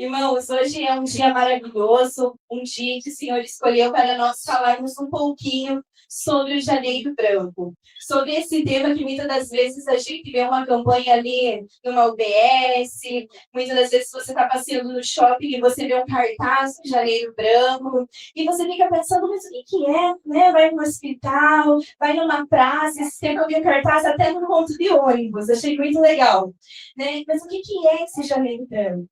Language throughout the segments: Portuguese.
Irmãos, hoje é um dia maravilhoso, um dia que o Senhor escolheu para nós falarmos um pouquinho sobre o Janeiro Branco, sobre esse tema que muitas das vezes a gente vê uma campanha ali numa UBS, muitas das vezes você está passeando no shopping e você vê um cartaz do Janeiro Branco, e você fica pensando, mas o que é, né? Vai no hospital, vai numa praça, esse tempo eu vi um cartaz até no ponto de ônibus, achei muito legal, né? Mas o que é esse Janeiro Branco?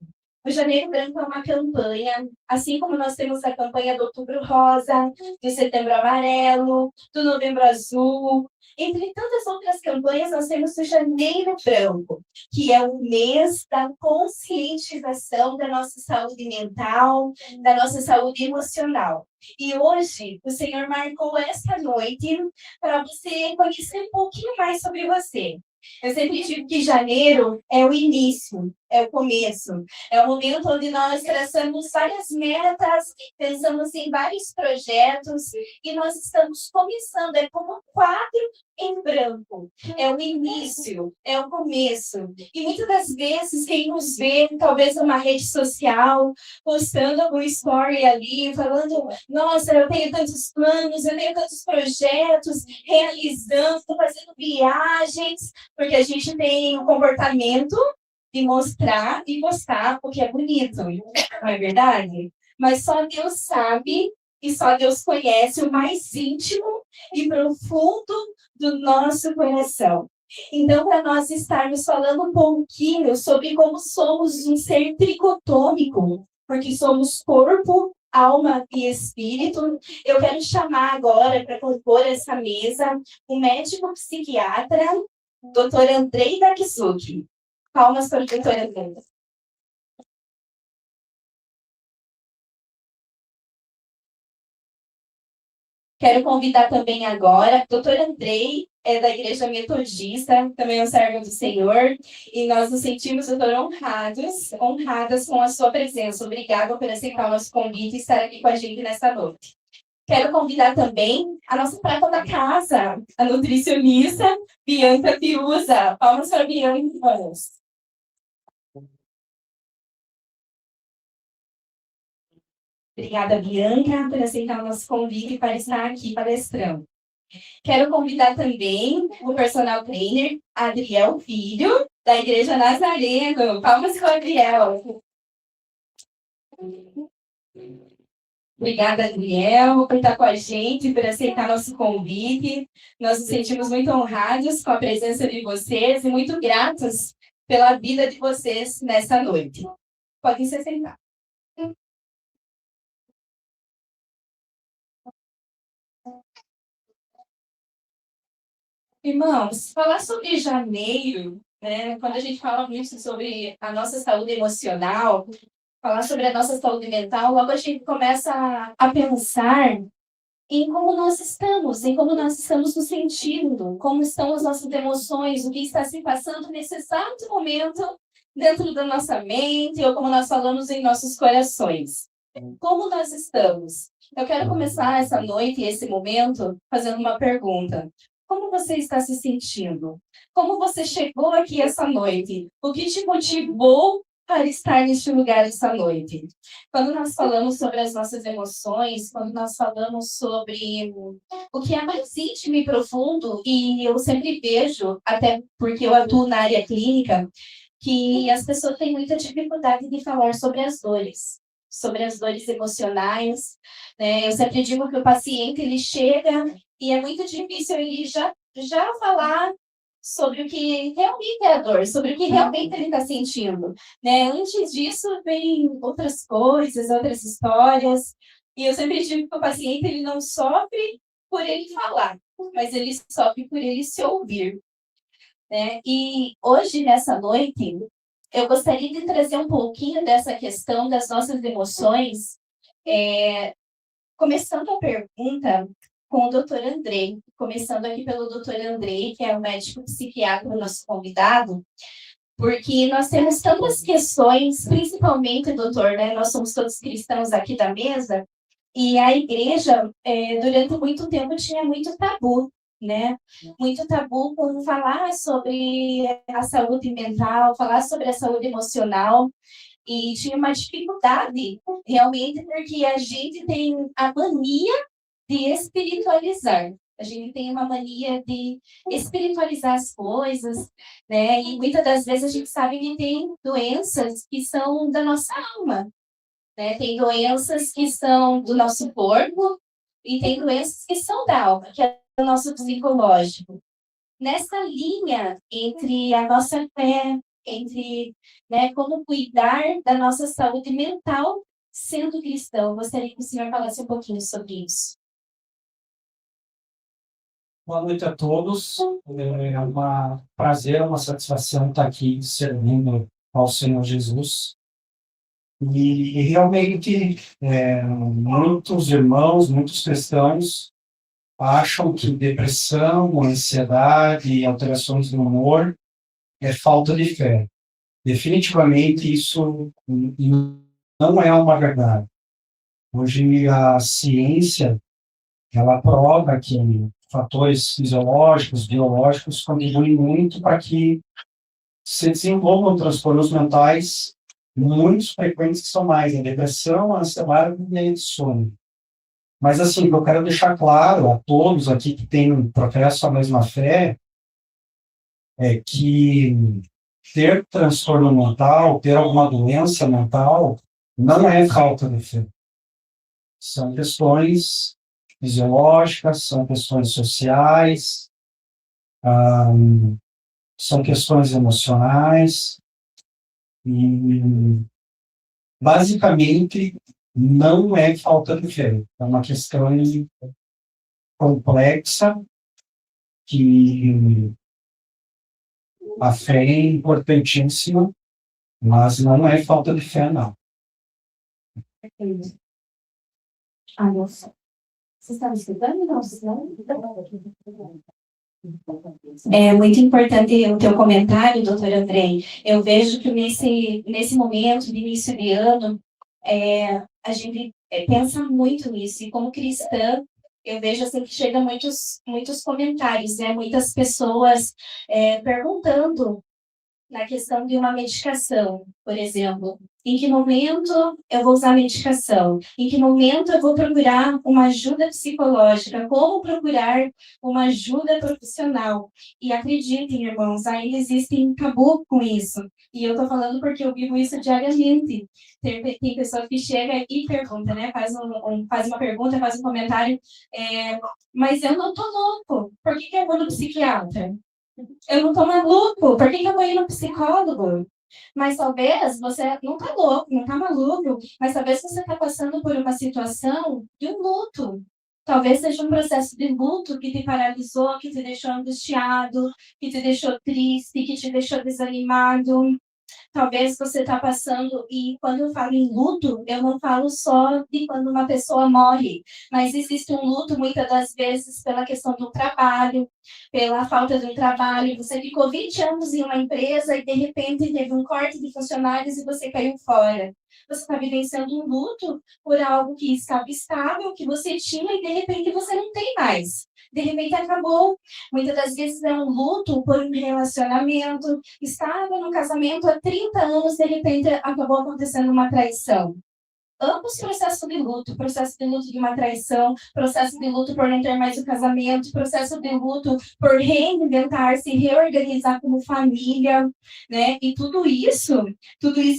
O Janeiro Branco é uma campanha, assim como nós temos a campanha do Outubro Rosa, de Setembro Amarelo, do Novembro Azul. Entre tantas outras campanhas, nós temos o Janeiro Branco, que é o mês da conscientização da nossa saúde mental, da nossa saúde emocional. E hoje, o Senhor marcou esta noite para você conhecer um pouquinho mais sobre você. Eu sempre digo que janeiro é o início, é o começo, é o momento onde nós traçamos várias metas, pensamos em vários projetos e nós estamos começando, é como um quadro em branco, é o início, é o começo. E muitas das vezes quem nos vê, talvez numa rede social, postando algum story ali, falando, nossa, eu tenho tantos planos, eu tenho tantos projetos, realizando, fazendo viagens, porque a gente tem um comportamento de mostrar e postar o que é bonito, não é verdade? Mas só Deus sabe e só Deus conhece o mais íntimo e profundo do nosso coração. Então, para nós estarmos falando um pouquinho sobre como somos um ser tricotômico, porque somos corpo, alma e espírito, eu quero chamar agora para compor essa mesa o médico psiquiatra, Dr. Andrei Dakizuki. Palmas para o Dr. Andrei. Quero convidar também agora, Dr. Andrei, é da Igreja Metodista, também é um servo do Senhor, e nós nos sentimos, doutor, honradas com a sua presença. Obrigada por aceitar o nosso convite e estar aqui com a gente nesta noite. Quero convidar também a nossa prata da casa, a nutricionista Bianca Piusa. Palmas para a Bianca, vamos. Obrigada, Bianca, por aceitar o nosso convite para estar aqui palestrando. Quero convidar também o personal trainer, Adriel Filho, da Igreja Nazareno. Palmas com o Adriel. Obrigada, Adriel, por estar com a gente, por aceitar nosso convite. Nós nos sentimos muito honrados com a presença de vocês e muito gratos pela vida de vocês nessa noite. Podem se sentar. Irmãos, falar sobre janeiro, né? Quando a gente fala muito sobre a nossa saúde emocional, falar sobre a nossa saúde mental, logo a gente começa a pensar em como nós estamos, em como nós estamos nos sentindo, como estão as nossas emoções, o que está se passando nesse exato momento dentro da nossa mente, ou como nós falamos em nossos corações. Como nós estamos? Eu quero começar essa noite, esse momento, fazendo uma pergunta. Como você está se sentindo? Como você chegou aqui essa noite? O que te motivou para estar neste lugar essa noite? Quando nós falamos sobre as nossas emoções, quando nós falamos sobre o que é mais íntimo e profundo, e eu sempre vejo, até porque eu atuo na área clínica, que as pessoas têm muita dificuldade de falar sobre as dores emocionais, né? Eu sempre digo que o paciente, ele chega e é muito difícil ele já falar sobre o que realmente é a dor, sobre o que realmente ele está sentindo, né? Antes disso, vem outras coisas, outras histórias, e eu sempre digo que o paciente, ele não sofre por ele falar, mas ele sofre por ele se ouvir, né? E hoje, nessa noite, eu gostaria de trazer um pouquinho dessa questão das nossas emoções, começando a pergunta com o doutor Andrei, começando aqui pelo doutor Andrei, que é o médico psiquiatra, nosso convidado, porque nós temos tantas questões, principalmente, doutor, né? Nós somos todos cristãos aqui da mesa, e a igreja, durante muito tempo, tinha muito tabu, né? Muito tabu com falar sobre a saúde mental, falar sobre a saúde emocional. E tinha uma dificuldade, realmente, porque a gente tem a mania de espiritualizar. A gente tem uma mania de espiritualizar as coisas, né? E muitas das vezes a gente sabe que tem doenças que são da nossa alma, né? Tem doenças que são do nosso corpo e tem doenças que são da alma, que é do nosso psicológico. Nessa linha entre a nossa fé, entre, né, como cuidar da nossa saúde mental sendo cristão, gostaria que o senhor falasse um pouquinho sobre isso. Boa noite a todos. É um prazer, uma satisfação estar aqui servindo ao Senhor Jesus. E realmente, muitos irmãos, muitos cristãos acham que depressão, ansiedade, alterações do humor é falta de fé. Definitivamente isso não é uma verdade. Hoje a ciência, ela prova que fatores fisiológicos, biológicos contribuem muito para que se desenvolvam transtornos mentais muito frequentes que são mais a depressão, a ansiedade e a insônia. Mas, assim, eu quero deixar claro a todos aqui que professam a mesma fé, é que ter transtorno mental, ter alguma doença mental, não é falta de fé. São questões fisiológicas, são questões sociais, são questões emocionais, e basicamente não é falta de fé. É uma questão complexa que a fé é importantíssima, mas não é falta de fé, não. Ah, nossa. Você estava escutando? Não, é muito importante o teu comentário, doutor Andrei. Eu vejo que nesse momento de início de ano, a gente pensa muito nisso. E como cristã, eu vejo assim que chega muitos comentários, né? Muitas pessoas perguntando na questão de uma medicação, por exemplo. Em que momento eu vou usar a medicação? Em que momento eu vou procurar uma ajuda psicológica? Como procurar uma ajuda profissional? E acreditem, irmãos, ainda existe um tabu com isso. E eu estou falando porque eu vivo isso diariamente. Tem pessoa que chega e pergunta, né? Faz uma pergunta, faz um comentário. Mas eu não estou louco. Por que eu vou no psiquiatra? Eu não estou maluco. Por que eu vou ir no psicólogo? Mas talvez você não está louco, não está maluco, mas talvez você está passando por uma situação de um luto. Talvez seja um processo de luto que te paralisou, que te deixou angustiado, que te deixou triste, que te deixou desanimado. Talvez você está passando, e quando eu falo em luto, eu não falo só de quando uma pessoa morre, mas existe um luto muitas das vezes pela questão do trabalho, pela falta de um trabalho. Você ficou 20 anos em uma empresa e de repente teve um corte de funcionários e você caiu fora. Você está vivenciando um luto por algo que estava estável, que você tinha e de repente você não tem mais. De repente acabou. Muitas das vezes é um luto por um relacionamento. Estava no casamento há 30 anos, de repente acabou acontecendo uma traição. Ambos processo de luto de uma traição, processo de luto por não ter mais o casamento, processo de luto por reinventar-se, reorganizar como família, né? E tudo isso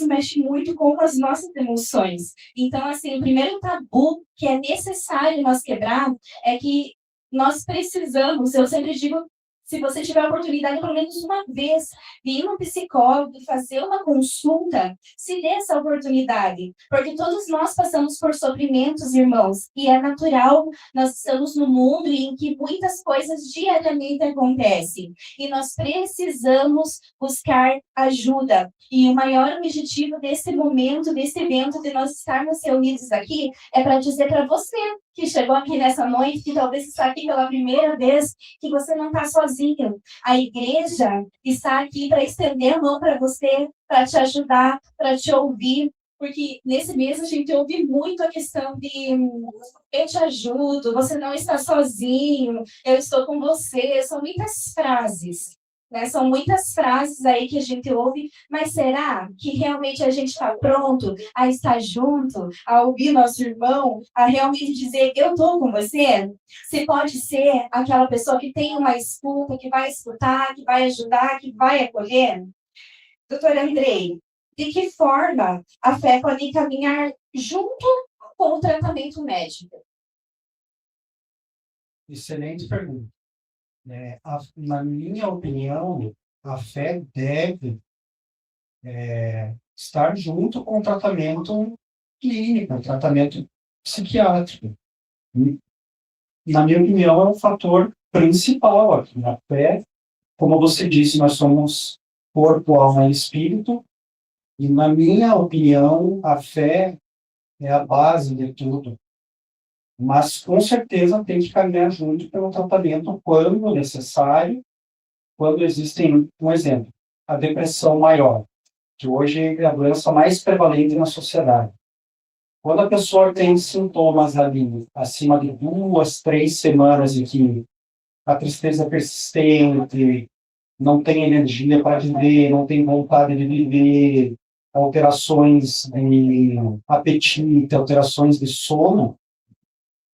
mexe muito com as nossas emoções. Então, assim, o primeiro tabu que é necessário nós quebrar é que nós precisamos, eu sempre digo, se você tiver a oportunidade, pelo menos uma vez, de ir no psicólogo e fazer uma consulta, se dê essa oportunidade. Porque todos nós passamos por sofrimentos, irmãos, e é natural, nós estamos no mundo em que muitas coisas diariamente acontecem. E nós precisamos buscar ajuda. E o maior objetivo desse momento, desse evento, de nós estarmos reunidos aqui, é para dizer para você, que chegou aqui nessa noite, que talvez está aqui pela primeira vez, que você não está sozinho. A igreja está aqui para estender a mão para você, para te ajudar, para te ouvir, porque nesse mês a gente ouve muito a questão de eu te ajudo, você não está sozinho, eu estou com você, são muitas frases. Né? São muitas frases aí que a gente ouve, mas será que realmente a gente está pronto a estar junto, a ouvir nosso irmão, a realmente dizer, eu estou com você? Você pode ser aquela pessoa que tem uma escuta, que vai escutar, que vai ajudar, que vai acolher? Doutor Andrei, de que forma a fé pode caminhar junto com o tratamento médico? Excelente pergunta. Na minha opinião, a fé deve estar junto com o tratamento clínico, o tratamento psiquiátrico. Na minha opinião, é um fator principal aqui. Na fé, como você disse, nós somos corpo, alma e espírito, e na minha opinião, a fé é a base de tudo. Mas, com certeza, tem que caminhar junto pelo tratamento quando necessário, quando existem, um exemplo, a depressão maior, que hoje é a doença mais prevalente na sociedade. Quando a pessoa tem sintomas ali, acima de 2, 3 semanas em que a tristeza é persistente, não tem energia para viver, não tem vontade de viver, alterações de apetite, alterações de sono,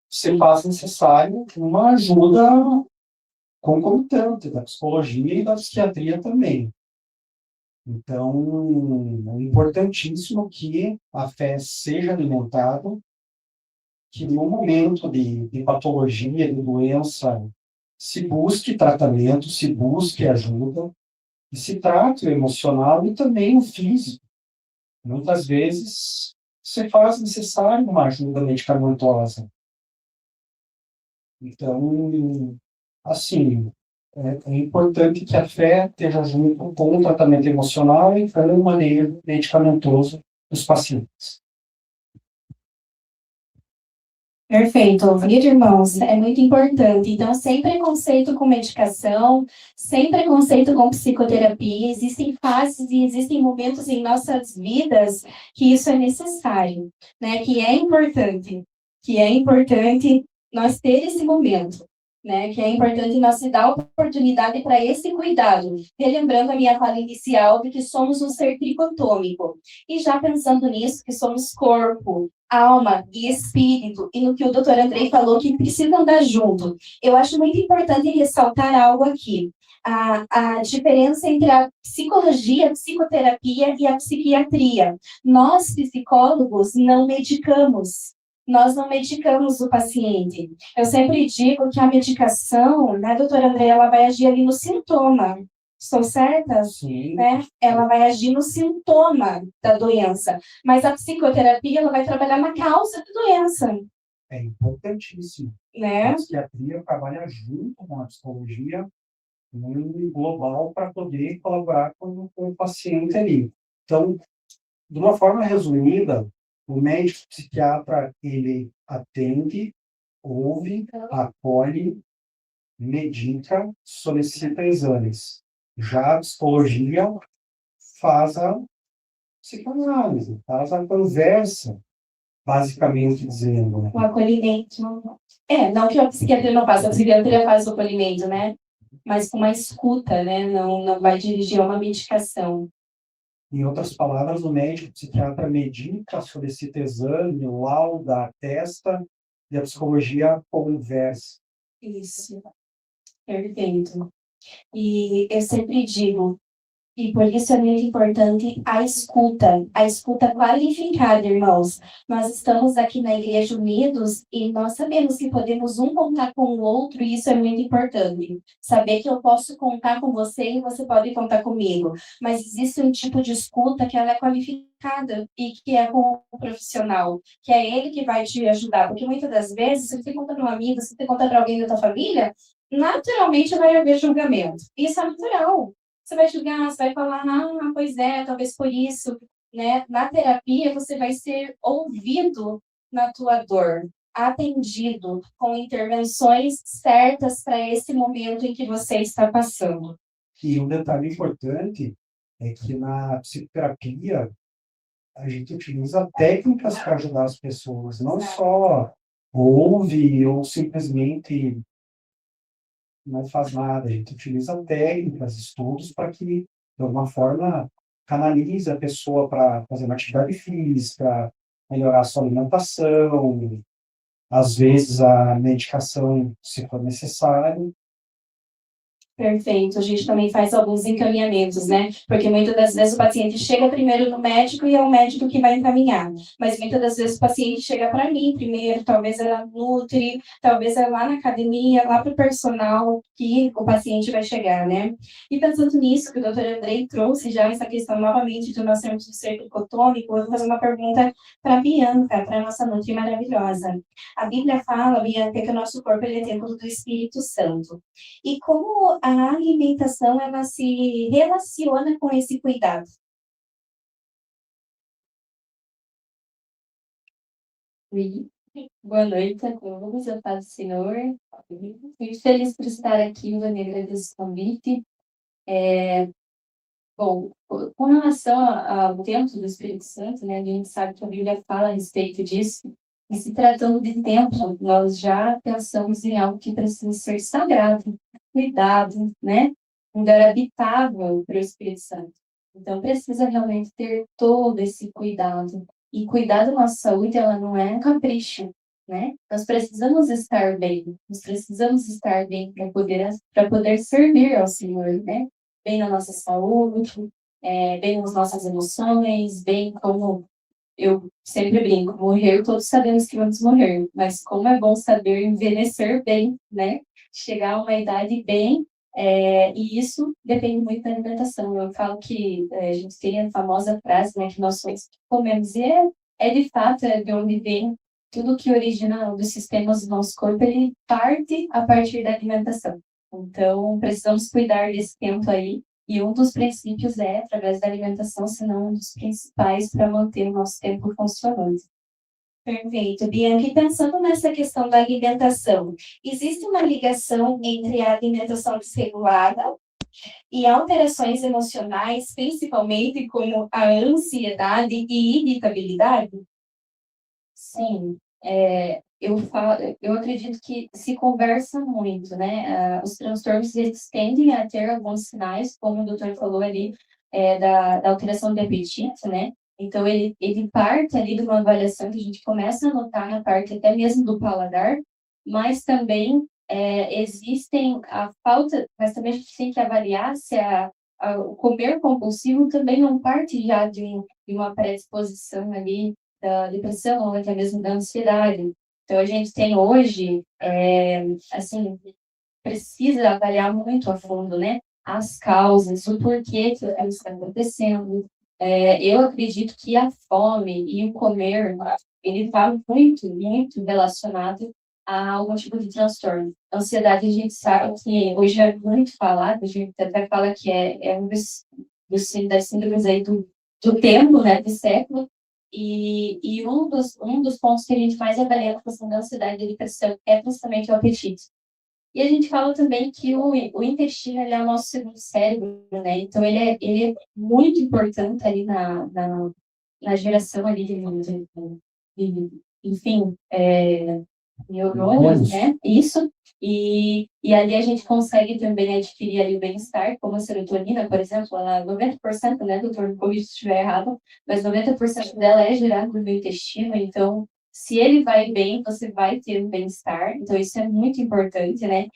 se faz necessário uma ajuda concomitante da psicologia e da psiquiatria também. Então, é importantíssimo que a fé seja alimentada, que no momento de patologia, de doença, se busque tratamento, se busque ajuda, e se trate o emocional e também o físico. Muitas vezes, se faz necessário uma ajuda medicamentosa. Então, assim, é importante que a fé esteja junto com o tratamento emocional e com o manejo medicamentoso dos pacientes. Perfeito, ouvir, irmãos, é muito importante. Então, sem preconceito com medicação, sem preconceito com psicoterapia, existem fases e existem momentos em nossas vidas que isso é necessário, né? Que é importante nós ter esse momento, né? Que é importante nós se dar oportunidade para esse cuidado, relembrando a minha fala inicial de que somos um ser tricotômico. E já pensando nisso, que somos corpo, alma e espírito, e no que o doutor Andrei falou, que precisam andar junto. Eu acho muito importante ressaltar algo aqui. A diferença entre a psicologia, a psicoterapia e a psiquiatria. Nós, psicólogos, não medicamos. Nós não medicamos o paciente. Eu sempre digo que a medicação, né, doutora André, ela vai agir ali no sintoma. Estou certa? Sim. Né? Ela vai agir no sintoma da doença. Mas a psicoterapia, ela vai trabalhar na causa da doença. É importantíssimo. Né? A psiquiatria trabalha junto com a psicologia no global para poder colaborar com o paciente ali. Então, de uma forma resumida, o médico psiquiatra, ele atende, ouve, acolhe, medica, solicita exames. Já a psicologia faz a psicanálise, faz a conversa, basicamente dizendo. Né? O acolhimento. Não que a psiquiatria não faça, a psiquiatria faz o acolhimento, né? Mas com uma escuta, né? Não vai dirigir a uma medicação. Em outras palavras, o médico psiquiatra medica, solicita exame, lauda, atesta, e a psicologia conversa. Isso. Perfeito. E eu sempre digo, e por isso é muito importante a escuta qualificada, irmãos. Nós estamos aqui na Igreja unidos e nós sabemos que podemos um contar com o outro e isso é muito importante. Saber que eu posso contar com você e você pode contar comigo. Mas existe um tipo de escuta que ela é qualificada e que é com o profissional, que é ele que vai te ajudar. Porque muitas das vezes, se você conta para um amigo, se você conta para alguém da tua família, naturalmente vai haver julgamento. Isso é natural. Você vai julgar, você vai falar, pois é, talvez por isso, né? Na terapia, você vai ser ouvido na tua dor, atendido com intervenções certas para esse momento em que você está passando. E um detalhe importante é que na psicoterapia a gente utiliza técnicas para ajudar as pessoas, não só ouve ou simplesmente não faz nada. A gente utiliza técnicas, estudos para que, de alguma forma, canalize a pessoa para fazer uma atividade física, melhorar a sua alimentação, às vezes a medicação, se for necessário. Perfeito. A gente também faz alguns encaminhamentos, né? Porque muitas das vezes o paciente chega primeiro no médico e é o médico que vai encaminhar. Mas muitas das vezes o paciente chega para mim primeiro, talvez é na Nutri, talvez é lá na academia, lá para o personal que o paciente vai chegar, né? E pensando nisso, que o doutor Andrei trouxe já essa questão novamente do nosso centro de ser tricotômico, eu vou fazer uma pergunta para a Bianca, para a nossa Nutri maravilhosa. A Bíblia fala, Bianca, que o nosso corpo ele é templo do Espírito Santo. E como a alimentação ela se relaciona com esse cuidado? Oi, boa noite a todos, a paz do Senhor. Muito feliz por estar aqui, Vânia, agradeço o convite. Bom, com relação ao templo do Espírito Santo, né, a gente sabe que a Bíblia fala a respeito disso, e se tratando de templo, nós já pensamos em algo que precisa ser sagrado, cuidado, né, um lugar habitável para o Espírito Santo. Então, precisa realmente ter todo esse cuidado. E cuidar da nossa saúde, ela não é um capricho, né? Nós precisamos estar bem, nós precisamos estar bem para poder servir ao Senhor, né? Bem na nossa saúde, bem nas nossas emoções, bem como eu sempre brinco, morrer, todos sabemos que vamos morrer, mas como é bom saber envelhecer bem, né? Chegar a uma idade bem, e isso depende muito da alimentação. Eu falo que a gente tem a famosa frase, né, que nós somos o que comemos, e é de fato de onde vem tudo que origina dos sistemas do nosso corpo, ele parte a partir da alimentação. Então, precisamos cuidar desse tempo aí, e um dos princípios é através da alimentação, se não um dos principais para manter o nosso tempo funcionando. Perfeito, Bianca. E pensando nessa questão da alimentação, existe uma ligação entre a alimentação desregulada e alterações emocionais, principalmente como a ansiedade e irritabilidade? Sim, eu acredito que se conversa muito, né? Os transtornos eles tendem a ter alguns sinais, como o doutor falou ali, da alteração do apetite, né? Então, ele parte ali de uma avaliação que a gente começa a notar na parte até mesmo do paladar, mas também existem a falta, mas também a gente tem que avaliar se o comer compulsivo também não parte já de uma predisposição ali da depressão, ou até mesmo da ansiedade. Então, a gente tem hoje, assim, precisa avaliar muito a fundo, né? As causas, o porquê que aquilo está acontecendo. Eu acredito que a fome e o comer, ele está muito, muito relacionado a algum tipo de transtorno. A ansiedade, a gente sabe que hoje é muito falado, a gente até fala que é um das síndromes aí do tempo, né, do século, e um dos pontos que a gente mais avalia na questão da ansiedade e depressão é justamente o apetite. E a gente fala também que o intestino ele é o nosso segundo cérebro, né? Então, ele é muito importante ali na geração ali enfim, neurônios, né? Isso. E ali a gente consegue também adquirir ali o bem-estar, como a serotonina, por exemplo, ela 90%, né, doutor, me corrija se estiver errado, mas 90% dela é gerada no intestino, então, se ele vai bem, você vai ter um bem-estar, então isso é muito importante, né?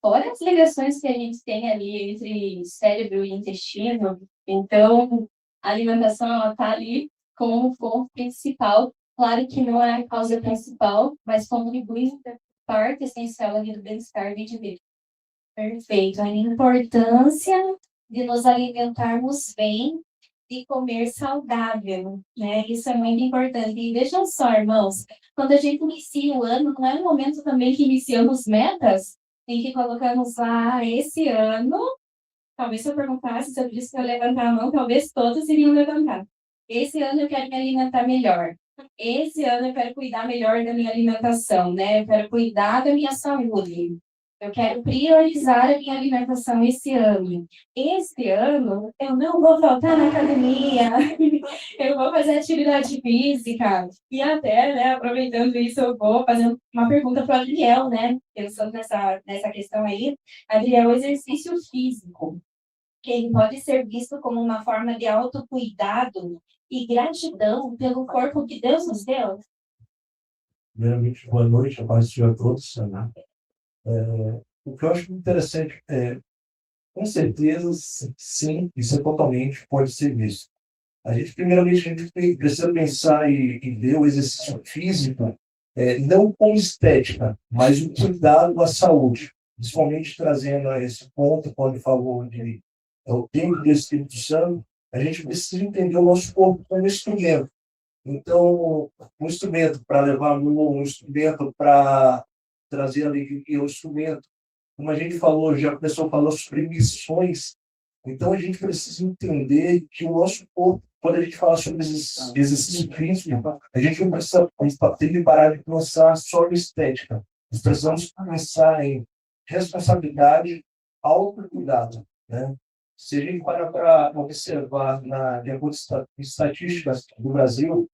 Fora as ligações que a gente tem ali entre cérebro e intestino, então, a alimentação, ela está ali como um ponto principal. Claro que não é a causa principal, mas contribui parte essencial ali do bem-estar do indivíduo. Perfeito. A importância de nos alimentarmos bem e comer saudável, né? Isso é muito importante. E vejam só, irmãos, quando a gente inicia o ano, não é um momento também que iniciamos metas? Em que colocamos lá, esse ano, talvez se eu perguntasse, se eu disse que eu ia levantar a mão, talvez todos iriam levantar. Esse ano eu quero me alimentar melhor. Esse ano eu quero cuidar melhor da minha alimentação, né? Eu quero cuidar da minha saúde. Eu quero priorizar a minha alimentação esse ano. Esse ano, eu não vou faltar na academia, eu vou fazer atividade física. E até, né, aproveitando isso, eu vou fazer uma pergunta para o Adriel, né? Pensando nessa questão aí. Adriel, o exercício físico, que ele pode ser visto como uma forma de autocuidado e gratidão pelo corpo que Deus nos deu? Primeiramente, boa noite, a paz seja a todos. Né? O que eu acho interessante é, com certeza, sim, isso é totalmente pode ser visto. Primeiramente, a gente precisa pensar e ver o exercício físico, não com estética, mas o cuidado da saúde, principalmente trazendo a esse ponto, quando falou de o templo do Espírito Santo, a gente precisa entender o nosso corpo como instrumento. Então, um instrumento para levar amor, um instrumento para trazer alegria, um instrumento, como a gente falou, já a pessoa falou sobre missões, então a gente precisa entender que o nosso corpo, quando a gente fala sobre exercício físico, a gente não precisa ter que parar de pensar só em estética. Nós precisamos pensar em responsabilidade, autocuidado, né? Se a gente parar para observar de acordo com estatísticas do Brasil,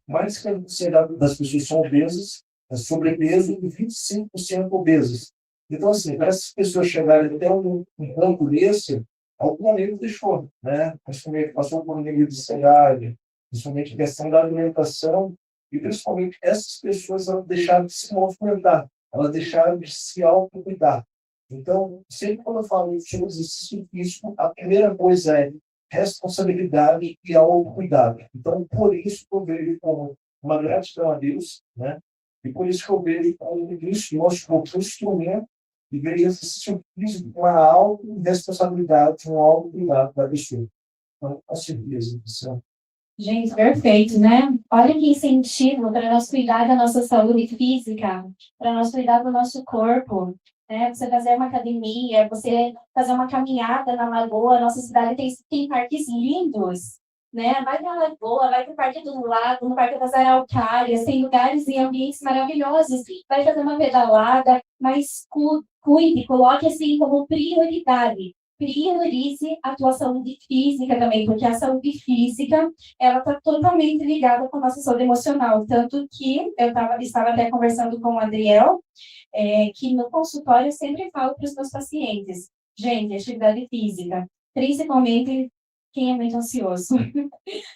mais de 50% das pessoas são obesas, sobrepeso e 25% obesas. Então, assim, para essas pessoas chegarem até um ponto desse, algum momento deixou, né? Principalmente passou por um nível de ansiedade, principalmente questão da alimentação, e principalmente essas pessoas elas deixaram de se movimentar, elas deixaram de se autocuidar. Então, sempre quando eu falo sobre exercício físico, a primeira coisa é responsabilidade e autocuidado. Então, por isso que eu vejo como uma gratidão a Deus, né? E por isso que eu vejo como isso, nosso corpo instrumento, e vejo exercício físico com uma auto-responsabilidade, um autocuidado da pessoa. Então, com certeza, isso. Gente, perfeito, né? Olha que incentivo para nós cuidar da nossa saúde física, para nós cuidar do nosso corpo, né? Você fazer uma academia, você fazer uma caminhada na lagoa. Nossa cidade tem parques lindos, né? Vai para a lagoa, vai para o Parque do Lago, no Parque das Araucárias, tem lugares e ambientes maravilhosos. Vai fazer uma pedalada, mas cuide, coloque assim como prioridade. Priorize a tua saúde física também, porque a saúde física, ela está totalmente ligada com a nossa saúde emocional. Tanto que estava até conversando com o Adriel, que no consultório eu sempre falo para os meus pacientes, gente, atividade física, principalmente quem é muito ansioso.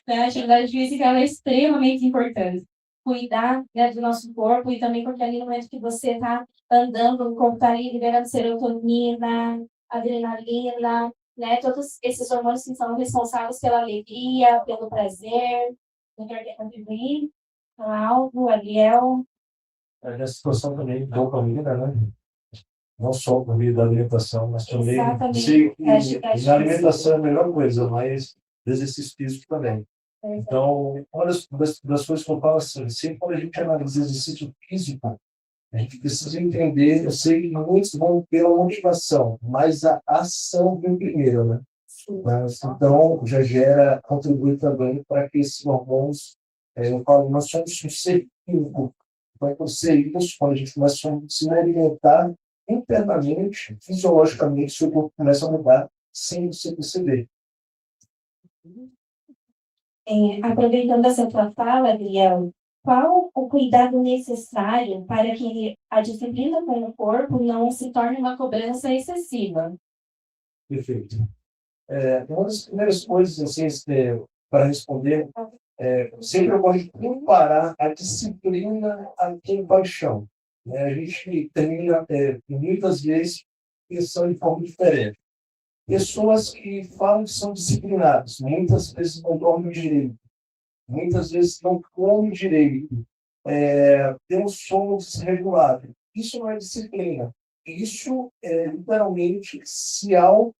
Né? A atividade física ela é extremamente importante. Cuidar, né, do nosso corpo e também porque ali no momento que você está andando, o corpo está ali liberando serotonina, adrenalina, né? Todos esses hormônios que são responsáveis pela alegria, pelo prazer. Doutor, quer contribuir? Falar algo, Ariel? A situação também dopamina, né? Não só por meio da alimentação, mas também sei que na alimentação é a melhor coisa, mas exercício físico também. Então, uma das coisas que eu falo assim, sempre quando a gente analisa exercício físico, a gente precisa entender, eu sei que muitos vão pela motivação, mas a ação vem primeiro, né? Mas, então, já contribui também para que esses hormônios, eu falo, nós somos um ser vivo, vai ser isso quando a gente começa a se alimentar internamente, fisiologicamente, seu corpo começa a mudar sem você perceber. Aproveitando essa tua fala, Adriel, qual o cuidado necessário para que a disciplina com o corpo não se torne uma cobrança excessiva? Perfeito. Uma das primeiras coisas, assim, para responder, sempre eu gosto de comparar a disciplina à compaixão. A gente termina, muitas vezes, pensando de forma diferente. Pessoas que falam que são disciplinadas, muitas vezes não dormem direito, muitas vezes não comem direito, têm um sono desregulado. Isso não é disciplina. Isso é literalmente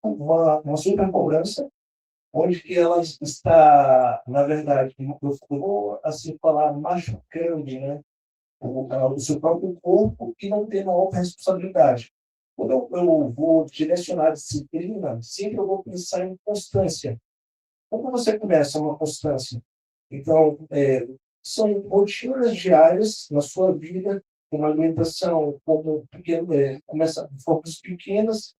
uma supercobrança, onde que ela está, na verdade, eu vou assim falar, machucando, né? O seu próprio corpo e não ter uma autorresponsabilidade. Quando eu vou direcionar a disciplina, sempre eu vou pensar em constância. Como você começa uma constância? Então, são rotinas diárias na sua vida como alimentação, como começa de formas pequenas,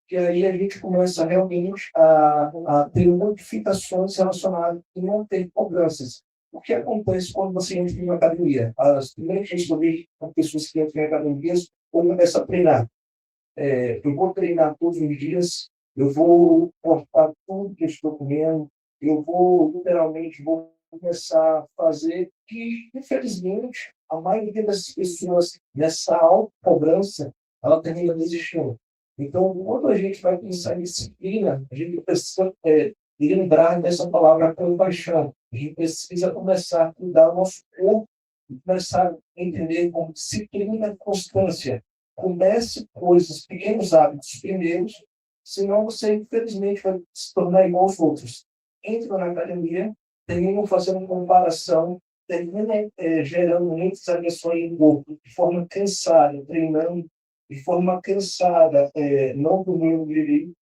que aí a gente começa realmente a ter modificações relacionadas e não ter cobranças. O que acontece quando você entra em uma academia? As primeiras vezes que eu vejo com pessoas que entram em academias, ou começam a treinar. Eu vou treinar todos os dias, eu vou cortar tudo que eu estou comendo, eu vou, literalmente, vou começar a fazer que, infelizmente, a maioria das pessoas, nessa autocobrança, ela termina desistindo. Então, quando a gente vai pensar em disciplina, a gente precisa lembrar dessa palavra compaixão. A gente precisa começar a cuidar do nosso corpo e começar a entender como disciplina e constância. Comece coisas, pequenos hábitos primeiros, senão você, infelizmente, vai se tornar igual aos outros. Entra na academia, terminam fazendo comparação, terminam gerando muitas agressões no corpo, de forma cansada, treinando de forma cansada, não dormindo direito,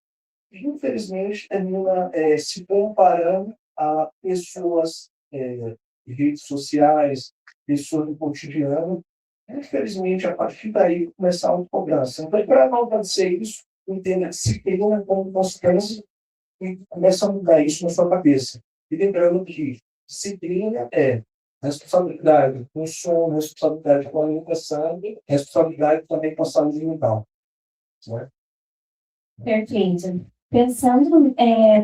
e, infelizmente, termina se comparando a pessoas de redes sociais, pessoas do cotidiano. Infelizmente, a partir daí, começar a autocobrança. Então, para não acontecer isso, entenda que se tem uma constância e começa a mudar isso na sua cabeça. E lembrando que disciplina é responsabilidade com sono, responsabilidade com a alimentação, responsabilidade também com a saúde mental. Certo? Perfeito. Pensando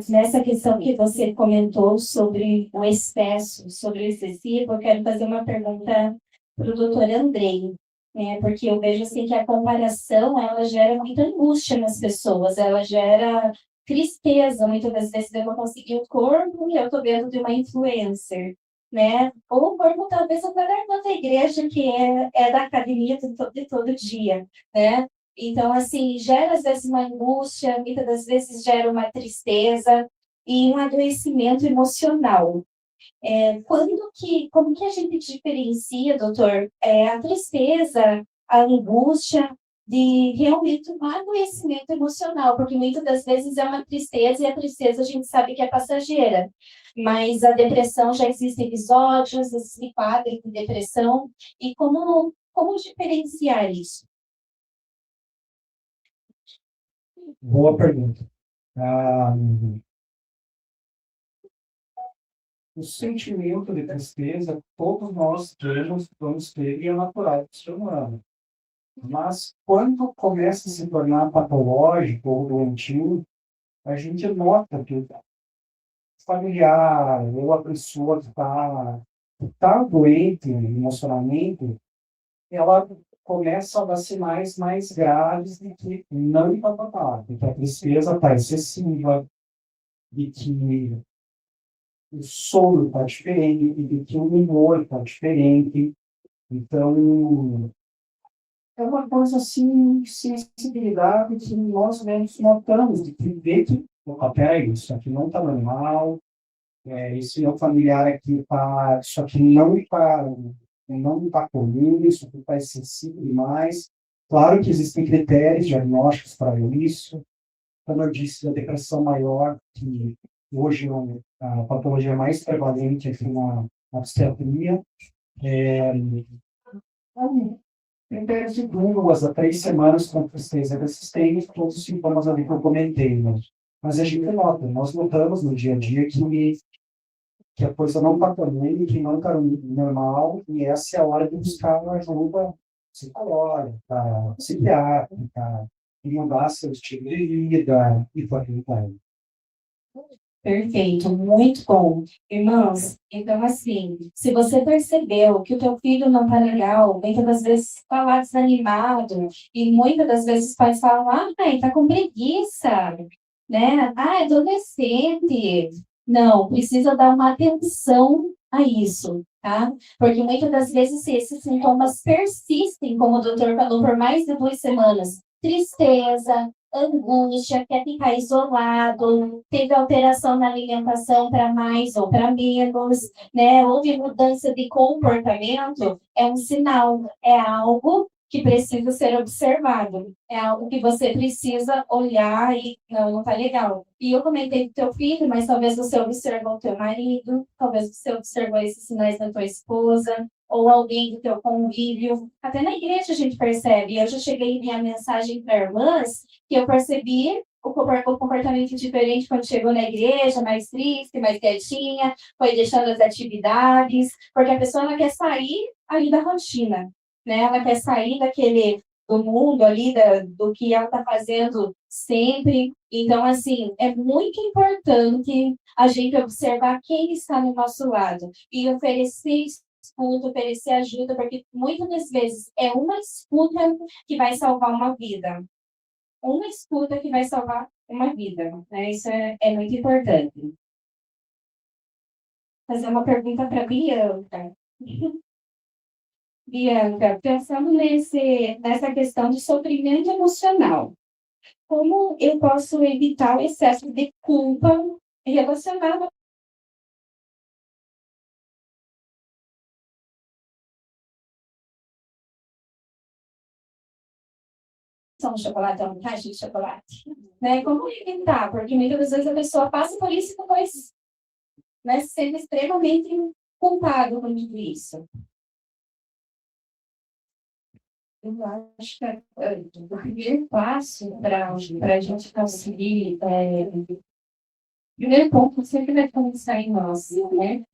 nessa questão que você comentou sobre o excesso, sobre o excessivo, eu quero fazer uma pergunta para o doutor Andrei, né? Porque eu vejo assim que a comparação, ela gera muita angústia nas pessoas, ela gera tristeza, muitas das vezes eu não consegui o corpo e eu estou vendo de uma influencer, né? Ou o corpo talvez até da irmã da igreja, que é da academia de todo dia, né? Então, assim, gera às vezes uma angústia, muitas das vezes gera uma tristeza e um adoecimento emocional. Como que a gente diferencia, doutor, a tristeza, a angústia, de realmente um adoecimento emocional? Porque muitas das vezes é uma tristeza e a tristeza a gente sabe que é passageira. Mas a depressão, já existem episódios, existem quadros de depressão. E como diferenciar isso? Boa pergunta. Ah, o sentimento de tristeza, todos nós temos, vamos ter, e é natural do ser humano. Mas, quando começa a se tornar patológico ou doentio, a gente nota que o familiar ou a pessoa que está doente emocionalmente, ela começa a dar sinais mais graves de que não está tratada, de que a tristeza está excessiva, de que o sono está diferente, de que o humor está diferente. Então, é uma coisa assim, sensibilidade que nós mesmos notamos, de que vê que, opa, peraí, isso aqui não está normal, esse meu familiar aqui está, isso aqui não está comum, isso aqui está excessivo demais. Claro que existem critérios diagnósticos para isso. Como eu disse, a depressão maior, que hoje a patologia mais prevalente aqui na psiquiatria, em de 2 a 3 semanas com tristeza persistente, todos os sintomas ali que eu comentei, né? Mas a gente nota, nós notamos no dia a dia que a coisa não está comum, que não está normal, e essa é a hora de buscar uma ajuda psicológica, psiquiátrica, e mudar seu estilo de vida e por aí vai. Perfeito, muito bom. Irmãos, então assim, se você percebeu que o teu filho não tá legal, muitas das vezes está lá desanimado, e muitas das vezes os pais falam, mãe, tá com preguiça, né? É adolescente. Não, precisa dar uma atenção a isso, tá? Porque muitas das vezes esses sintomas persistem, como o doutor falou, por mais de 2 semanas. Tristeza, angústia, quer ficar isolado, teve alteração na alimentação para mais ou para menos, né? Houve mudança de comportamento, é um sinal, é algo que precisa ser observado, é algo que você precisa olhar e não está legal. E eu comentei do teu filho, mas talvez você observou o teu marido, talvez você observou esses sinais da tua esposa, ou alguém do teu convívio. Até na igreja a gente percebe. Eu já cheguei a enviar mensagem para irmãs que eu percebi o comportamento diferente quando chegou na igreja, mais triste, mais quietinha, foi deixando as atividades, porque a pessoa ela quer sair ali da rotina, né? Ela quer sair do mundo ali, do que ela está fazendo sempre. Então, assim, é muito importante a gente observar quem está no nosso lado e oferecer escuta, oferecer ajuda, porque muitas das vezes é uma escuta que vai salvar uma vida. Uma escuta que vai salvar uma vida, né? Isso é muito importante. Fazer uma pergunta para a Bianca. Bianca, pensando nessa questão de sofrimento emocional, como eu posso evitar o excesso de culpa relacionado a chocolate, a caixa de chocolate? Né? Como evitar? Porque muitas vezes a pessoa passa por isso e depois, né, se sente extremamente culpado com tudo isso. Eu acho que o primeiro passo para a gente conseguir, primeiro ponto sempre vai começar em nós, né?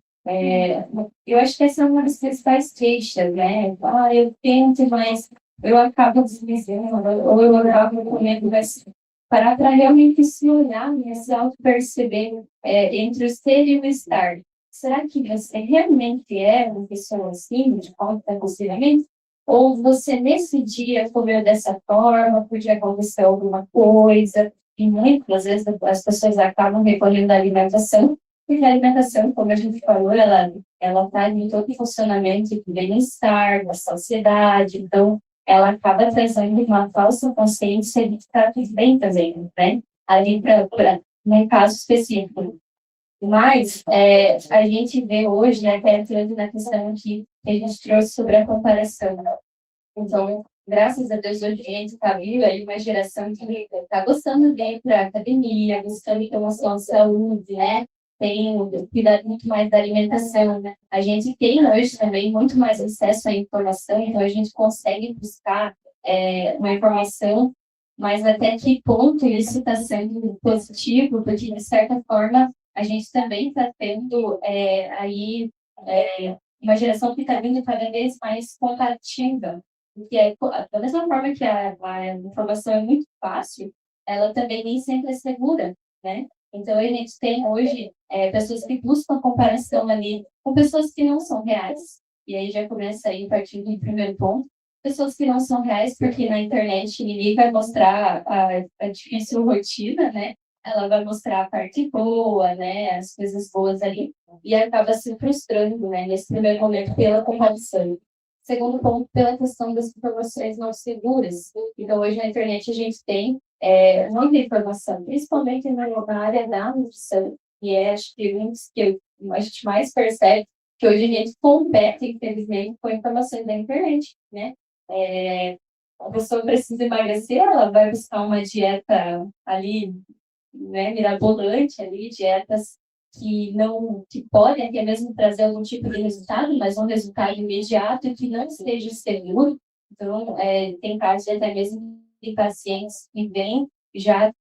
Eu acho que essa é uma das principais queixas, né? Ah, eu tento, mas eu acabo deslizando, ou eu acabo comendo, mas parar para realmente se olhar, né? Se auto-perceber entre o ser e o estar. Será que você realmente é uma pessoa assim, de conta possivelmente? Ou você nesse dia comeu dessa forma, podia acontecer alguma coisa, e muitas vezes as pessoas acabam recorrendo à alimentação, porque a alimentação, como a gente falou, ela está em todo o funcionamento do bem-estar, da sociedade, então ela acaba trazendo uma falsa consciência de que está tudo bem também, né? Ali num caso específico. Mas a gente vê hoje, né, até entrando na questão que a gente trouxe sobre a comparação. Então, graças a Deus, hoje a gente está vindo aí uma geração que está gostando de ir para a academia, buscando ter uma sua saúde, né? Tem cuidado muito mais da alimentação, né? A gente tem hoje também muito mais acesso à informação, então a gente consegue buscar uma informação, mas até que ponto isso está sendo positivo, porque de certa forma a gente também está tendo aí uma geração que está vindo cada vez mais comparativa, porque da mesma forma que a informação é muito fácil, ela também nem sempre é segura, né? Então, a gente tem hoje pessoas que buscam comparação ali com pessoas que não são reais. E aí já começa aí, partindo do primeiro ponto, pessoas que não são reais, porque na internet ninguém vai mostrar a difícil rotina, né? Ela vai mostrar a parte boa, né? As coisas boas ali, e acaba se frustrando, né? Nesse primeiro momento, pela comparação. Segundo ponto, pela questão das informações não seguras. Então, hoje na internet a gente tem muita informação, principalmente na área da nutrição, e acho que um dos que a gente mais percebe que hoje a gente compete, infelizmente, com informações da internet, né? A pessoa precisa emagrecer, ela vai buscar uma dieta ali, né, mirabolante ali, dietas que podem até mesmo trazer algum tipo de resultado, mas um resultado imediato e que não esteja seguro. Então, tem casos até mesmo de pacientes que vêm já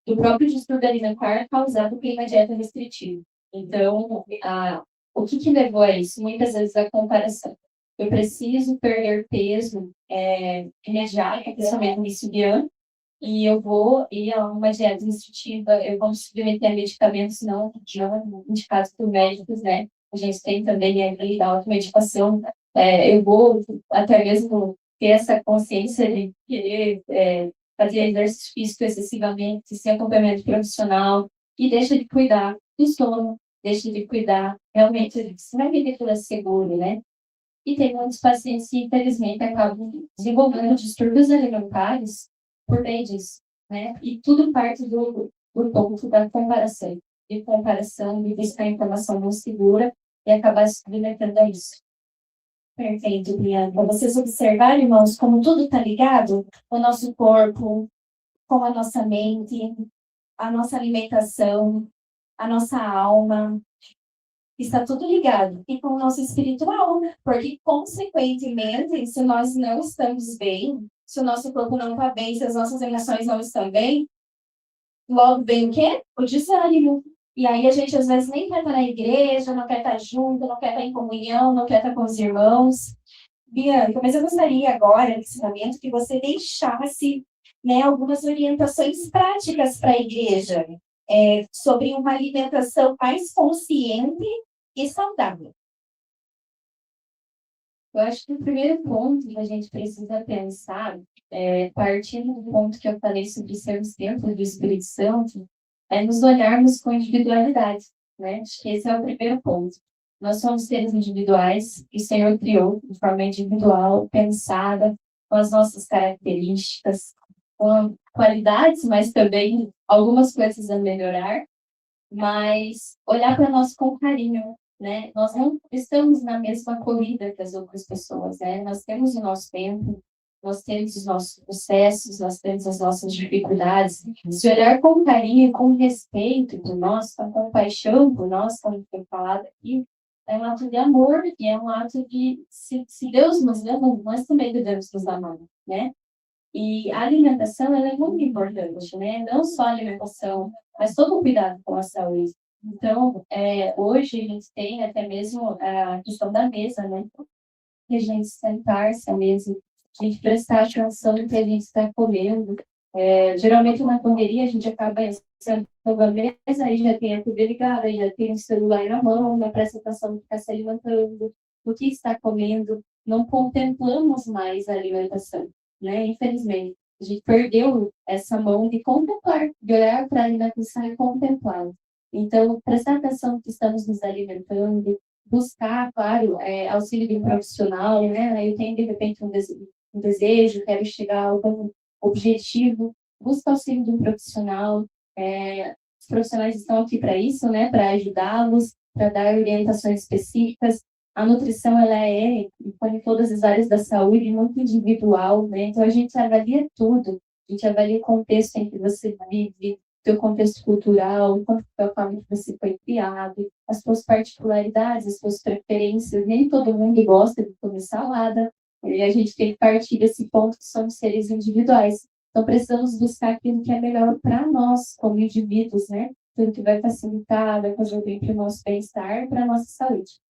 do próprio distúrbio alimentar causado por uma dieta restritiva. Então, o que levou a isso? Muitas vezes a comparação. Eu preciso perder peso imediato, principalmente no início de ano, e eu vou ir a uma dieta restritiva, eu vou me submeter a medicamentos não indicados por médicos, né? A gente tem também ali a automedicação. Eu vou até mesmo ter essa consciência de querer fazer exercício físico excessivamente, sem acompanhamento profissional, e deixa de cuidar do sono, deixa de cuidar realmente, se vai viver tudo seguro, né? E tem muitos pacientes que, infelizmente, acabam desenvolvendo distúrbios alimentares por meio disso, né? E tudo parte do ponto da comparação. De comparação, de buscar informação não segura e acabar se submetendo a isso. Perfeito, Briana. Para vocês observarem, irmãos, como tudo está ligado, o nosso corpo, com a nossa mente, a nossa alimentação, a nossa alma. Está tudo ligado. E com o nosso espiritual, porque, consequentemente, se nós não estamos bem, se o nosso corpo não está bem, se as nossas emoções não estão bem, logo vem o quê? O desânimo. E aí a gente, às vezes, nem quer estar na igreja, não quer estar junto, não quer estar em comunhão, não quer estar com os irmãos. Bianca, mas eu gostaria agora, nesse momento, que você deixasse, né, algumas orientações práticas para a igreja, sobre uma alimentação mais consciente e saudável. Eu acho que o primeiro ponto que a gente precisa pensar, partindo do ponto que eu falei sobre sermos templo do Espírito Santo, é nos olharmos com individualidade, né? Acho que esse é o primeiro ponto. Nós somos seres individuais e o Senhor criou de forma individual, pensada, com as nossas características, com qualidades, mas também algumas coisas a melhorar, mas olhar para nós com carinho, né? Nós não estamos na mesma corrida que as outras pessoas, né? Nós temos o nosso tempo, nós temos os nossos processos, nós temos as nossas dificuldades. Se olhar com carinho, com respeito por nós, com compaixão por nós, como foi falado aqui, é um ato de amor e é um ato de, se Deus nos ama, nós também devemos nos amar, né? E a alimentação, ela é muito importante, né? Não só a alimentação, mas todo o cuidado com a saúde. Então, hoje a gente tem até mesmo a questão da mesa, né? Que a gente sentar-se à mesa, a gente prestar atenção no que a gente está comendo. Geralmente, na correria, a gente acaba sentando à mesa, aí já tem a TV ligada, já tem o celular na mão, não presta atenção no que está se alimentando, o que está comendo, não contemplamos mais a alimentação, né? Infelizmente, a gente perdeu essa mão de contemplar, de olhar para a alimentação e contemplar. Então, prestar atenção no que estamos nos alimentando, buscar, claro, auxílio de um profissional, né? Eu tenho, de repente, um desejo, quero chegar a algum objetivo, busca auxílio de um profissional. Os profissionais estão aqui para isso, né? Para ajudá-los, para dar orientações específicas. A nutrição, ela em todas as áreas da saúde, muito individual, né? Então, a gente avalia tudo. A gente avalia o contexto em que você vive, seu contexto cultural, quanto é o família que você foi criado, as suas particularidades, as suas preferências. Nem todo mundo gosta de comer salada, e a gente tem que partir desse ponto que somos seres individuais. Então, precisamos buscar aquilo que é melhor para nós, como indivíduos, né? Tudo que vai facilitar, vai fazer bem para o nosso bem-estar, para a nossa saúde.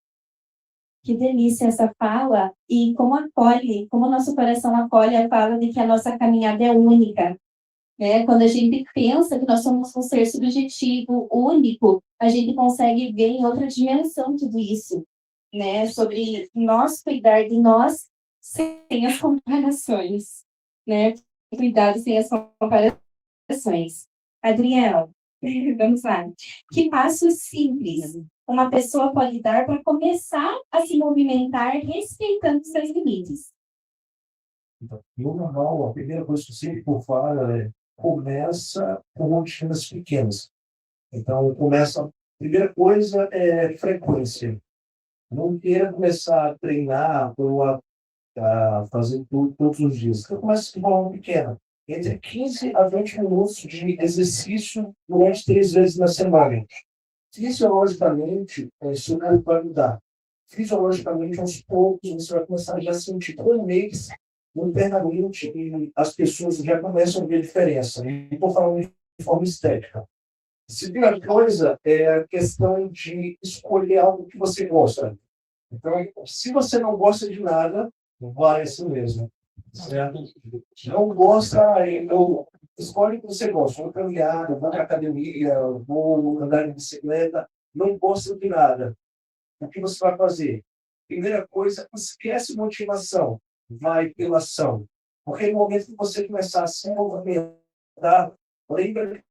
Que delícia essa fala, e como acolhe, como o nosso coração acolhe a fala de que a nossa caminhada é única. Né? Quando a gente pensa que nós somos um ser subjetivo, único, a gente consegue ver em outra dimensão tudo isso, né? Sobre nós cuidar de nós sem as comparações, né? Cuidado sem as comparações. Adriel, vamos lá. Que passo simples uma pessoa pode dar para começar a se movimentar respeitando seus limites? Então, no normal, a primeira coisa que eu sempre por fora começa com rotinas pequenas. Então, a primeira coisa é frequência. Não queira começar a treinar ou a fazer tudo todos os dias. Então, começa de forma pequena. Entre 15 a 20 minutos de exercício durante 3 vezes na semana. Fisiologicamente, isso não vai mudar. Fisiologicamente, aos poucos, você vai começar já a sentir por mês internamente e as pessoas já começam a ver diferença. E estou falando de forma estética. A segunda coisa é a questão de escolher algo que você gosta. Então, se você não gosta de nada, vai assim mesmo. Certo? Não gosta, escolhe o que você gosta. Vou caminhar, vou para a academia, vou andar de bicicleta. Não gosta de nada. O que você vai fazer? Primeira coisa, esquece motivação. Vai pela ação. Porque no momento que você começar a se movimentar, lembra que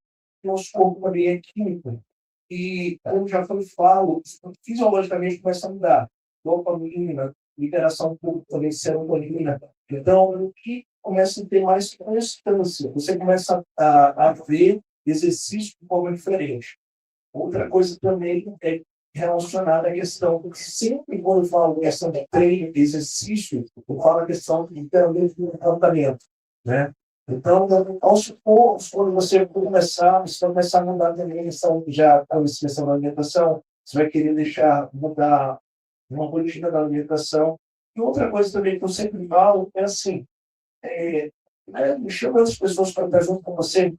o nosso corpo também é químico. E, como já foi falo, fisiologicamente começa a mudar. Dopamina, liberação também de serotonina. Então, o que começa a ter mais constância? Você começa a ver exercício de forma diferente. Outra coisa também é relacionada à questão, porque sempre quando eu falo questão de treino, de exercício, eu falo a questão literalmente do tratamento, né? Então, aos poucos, quando você começar a mudar também a questão já a questão da alimentação, você vai querer mudar uma rotina da alimentação. E outra coisa também que eu sempre falo é assim, chama as pessoas para estar junto com você,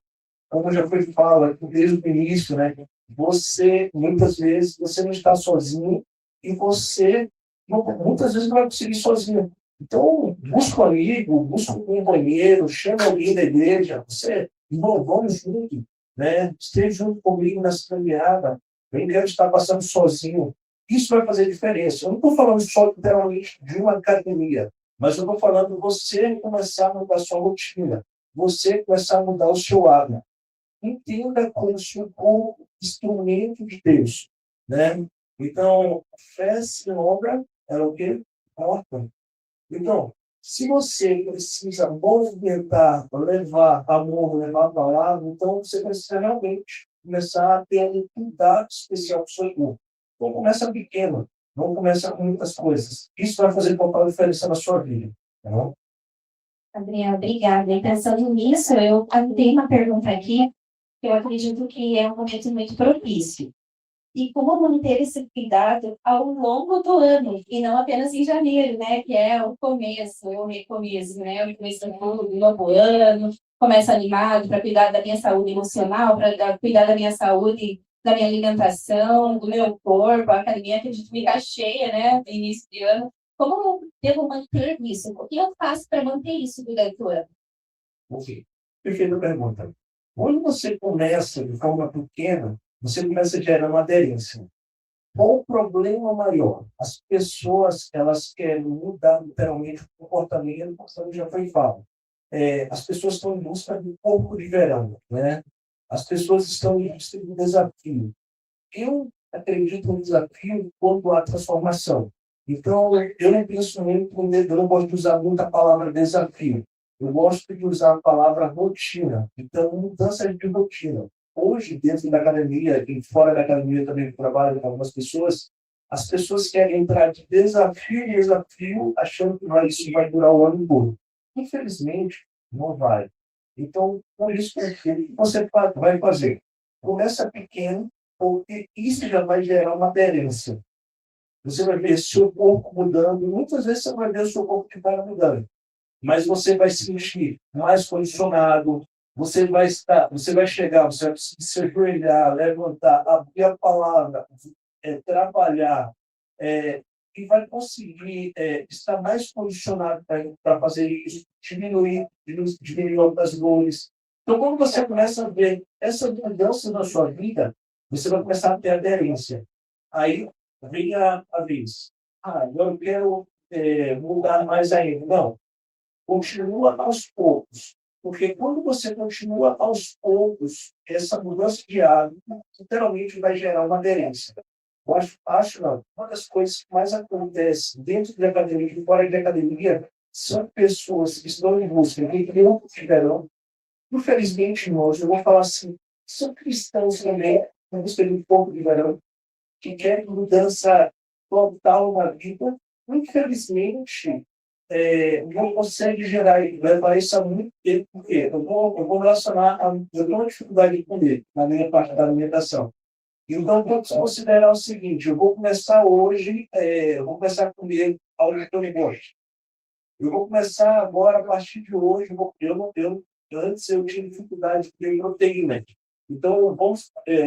como já foi fala desde o início, né? Você, muitas vezes, você não está sozinho e você, muitas vezes, não vai conseguir sozinho. Então, busca um amigo, busca um companheiro, chama alguém da igreja, você, irmão, vamos junto, né? Esteja junto comigo nessa caminhada, eu quero estar passando sozinho. Isso vai fazer diferença. Eu não estou falando só literalmente de uma academia, mas eu estou falando você começar a mudar a sua rotina, você começar a mudar o seu hábito. Entenda como instrumento de Deus, né? Então, fé sem obra é o quê? Morta. Então, se você precisa movimentar, levar amor, levar a palavra, então você precisa realmente começar a ter um cuidado especial com o seu corpo. Então, começa pequeno, não começa com muitas coisas. Isso vai fazer total diferença na sua vida. Tá bom? Adriana, obrigada. E pensando nisso, eu tenho uma pergunta aqui, que eu acredito que é um momento muito propício. E como manter esse cuidado ao longo do ano, e não apenas em janeiro, né? Que é o começo, o recomeço, né? O começo do novo ano, começo animado para cuidar da minha saúde emocional, para cuidar da minha saúde, da minha alimentação, do meu corpo, a academia que a gente fica cheia, né? No início de ano. Como eu devo manter isso? O que eu faço para manter isso durante o ano? Ok. Perfeita pergunta. Quando você começa de forma pequena, você começa a gerar uma aderência. Qual o problema maior? As pessoas, elas querem mudar literalmente o comportamento, como já foi falado. As pessoas estão em busca de corpo de verão, né? As pessoas estão em busca de um desafio. Eu acredito no desafio quando há transformação. Então, eu não penso muito, eu não gosto de usar muito a palavra desafio. Eu gosto de usar a palavra rotina. Então, mudança de rotina. Hoje, dentro da academia e fora da academia também que trabalho com algumas pessoas, as pessoas querem entrar de desafio em desafio, achando que isso vai durar o ano todo. Infelizmente, não vai. Então, por isso, o que você vai fazer? Começa pequeno, porque isso já vai gerar uma aderência. Você vai ver seu corpo mudando, muitas vezes você vai ver o seu corpo que está mudando, mas você vai se sentir mais condicionado, você vai chegar, você vai se ajoelhar, levantar, abrir a palavra, trabalhar, e vai conseguir estar mais condicionado para fazer isso, diminuir outras dores. Então, quando você começa a ver essa mudança na sua vida, você vai começar a ter aderência. Aí vem a vez. Agora eu quero mudar mais ainda. Não, continua aos poucos. Porque quando você continua aos poucos, essa mudança de hábito literalmente vai gerar uma aderência. Eu acho não. Uma das coisas que mais acontece dentro da academia e fora da academia são pessoas que estão em busca de que tiverão. Infelizmente, nós, eu vou falar assim, são cristãos também, em busca de um pouco de verão, que querem mudança total na vida. Infelizmente, não consegue levar isso há muito tempo, porque eu vou relacionar, eu tenho uma dificuldade de comer na minha parte da alimentação. Então, vamos considerar o seguinte, eu vou começar hoje, eu vou começar a comer algo que eu não gosto. Eu vou começar agora, a partir de hoje, antes eu tinha dificuldade de comer proteína. Então,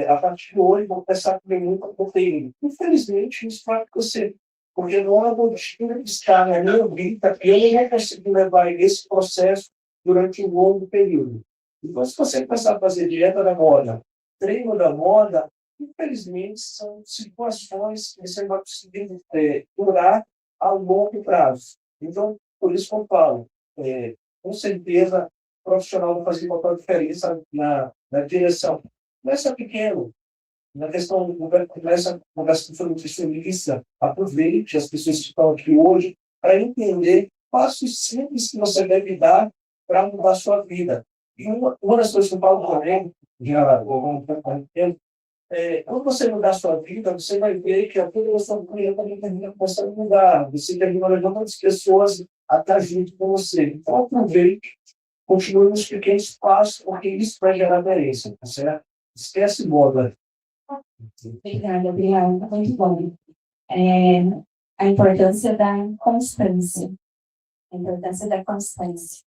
a partir de hoje, vou começar a comer muita proteína. Infelizmente, isso vai acontecer, porque não é uma rotina que está na minha vida e eu não consigo levar esse processo durante um longo período. Então, se você começar a fazer dieta da moda, treino da moda, infelizmente, são situações que você vai conseguir durar a longo prazo. Então, por isso que eu falo, com certeza, o profissional vai fazer total diferença na direção. Começa pequeno, na questão, começa com a questão nutricionista, aproveite as pessoas que estão aqui hoje para entender passos simples que você deve dar para mudar a sua vida. E uma das coisas que eu falo também, já há um tempo, quando você mudar a sua vida, você vai ver que a toda a sua vida também termina começando a mudar. Você termina levando outras pessoas a estar junto com você. Então, aproveite, continue nos pequenos passos, porque isso vai gerar aderência, tá certo? Esquece moda. Obrigada, obrigada. Muito bom. É, a importância da constância. A importância da constância.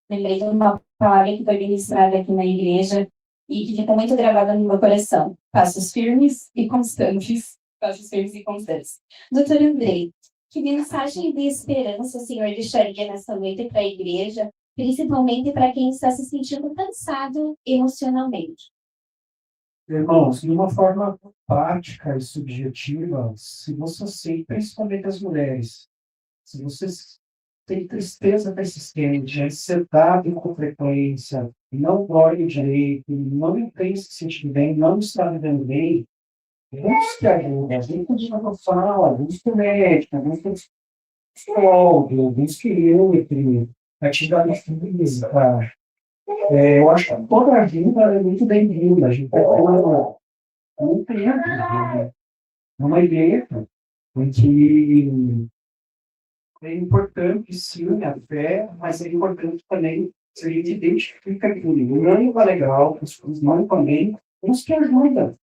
Lembrei de uma palavra que foi ministrada aqui na igreja e que fica muito gravada no meu coração. Passos firmes e constantes. Passos firmes e constantes. Doutor Andrei, que mensagem de esperança o senhor deixaria nessa noite para a igreja, principalmente para quem está se sentindo cansado emocionalmente? Irmãos, de uma forma prática e subjetiva, se você sente, principalmente as mulheres, se vocês têm tristeza persistente, ansiedade com frequência, não dorme direito, não tem se sentindo bem, não está vivendo bem, busque ajuda, busque de uma fala, busque médico, busque psicólogo, busque entre atividade física. Eu acho que toda a vida é muito bem-vinda. A gente vai ter um tempo, né? Uma igreja em que é importante, sim, a fé, mas é importante também se a gente identifica que não está legal, que as coisas não estão bem, nos que ajuda.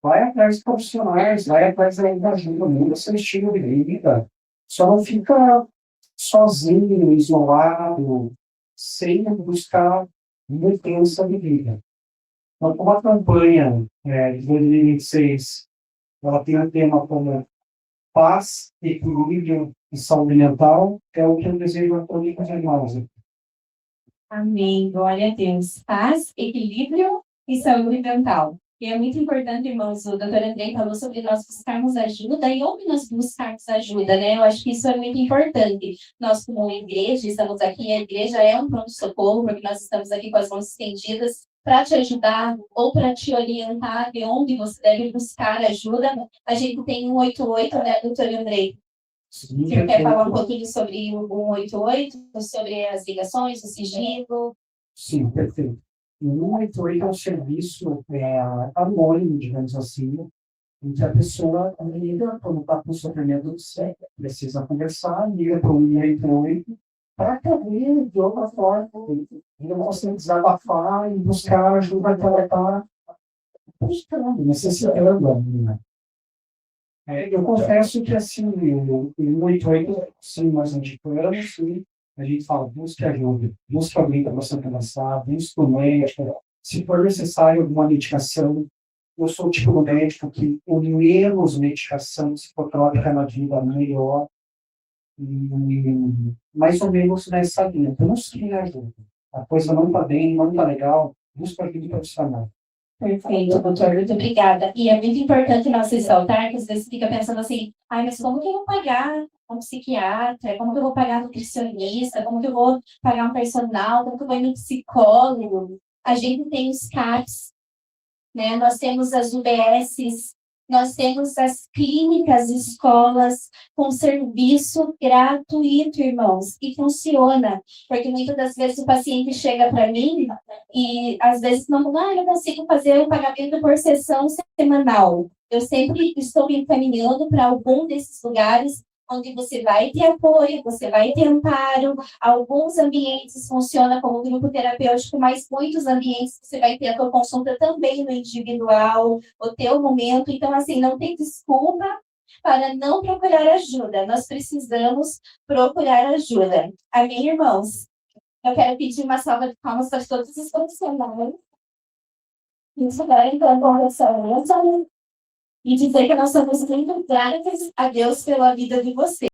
Vai atrás de profissionais, vai atrás da ajuda, muda seu estilo de vida. Só não fica sozinho, isolado, sem buscar mudança de vida. Então, como a campanha de 2026 ela tem um tema como paz, equilíbrio e saúde mental, é o que eu desejo a todos os irmãos. Amém. Glória a Deus. Paz, equilíbrio e saúde mental. E é muito importante, irmãos, o doutor Andrei falou sobre nós buscarmos ajuda e onde nós buscarmos ajuda, né? Eu acho que isso é muito importante. Nós, como igreja, estamos aqui, a igreja é um pronto-socorro, porque nós estamos aqui com as mãos estendidas para te ajudar ou para te orientar de onde você deve buscar ajuda. A gente tem 188, né, doutor Andrei? Sim, Você quer falar um pouquinho sobre o 188, sobre as ligações, o sigilo? Sim, perfeito. O 188 é um serviço anônimo, digamos assim, em que a pessoa liga quando está com sofrimento do sexo, precisa conversar, liga para o 188 para poder, de outra forma, ele consegue desabafar e buscar a ajuda que ela está buscando, necessitando. Né? Eu confesso que assim, o 188, sim, nós indicamos, sim, a gente fala, busque ajuda, busque alguém para você conversar, busque um médico, se for necessário alguma medicação. Eu sou o tipo de médico que o menos medicação psicotrópica na vida melhor, e mais ou menos nessa linha. Busque ajuda. A coisa não está bem, não está legal, busque ajuda profissional. Perfeito, doutor, muito obrigada. E é muito importante nós ressaltar que às vezes fica pensando assim, ai, mas como que eu vou pagar um psiquiatra? Como que eu vou pagar um nutricionista? Como que eu vou pagar um personal? Como que eu vou ir no psicólogo? A gente tem os CAPs, né? Nós temos as UBSs, nós temos as clínicas, escolas com serviço gratuito, irmãos, e funciona, porque muitas das vezes o paciente chega para mim e às vezes não consigo fazer o pagamento por sessão semanal. Eu sempre estou encaminhando para algum desses lugares onde você vai ter apoio, você vai ter amparo. Alguns ambientes funcionam como grupo terapêutico, mas muitos ambientes você vai ter a tua consulta também no individual, o teu momento. Então, assim, não tem desculpa para não procurar ajuda. Nós precisamos procurar ajuda. Amém, irmãos? Eu quero pedir uma salva de palmas para todos os profissionais. Isso vai então com essa e dizer que nós somos muito gratos a Deus pela vida de vocês.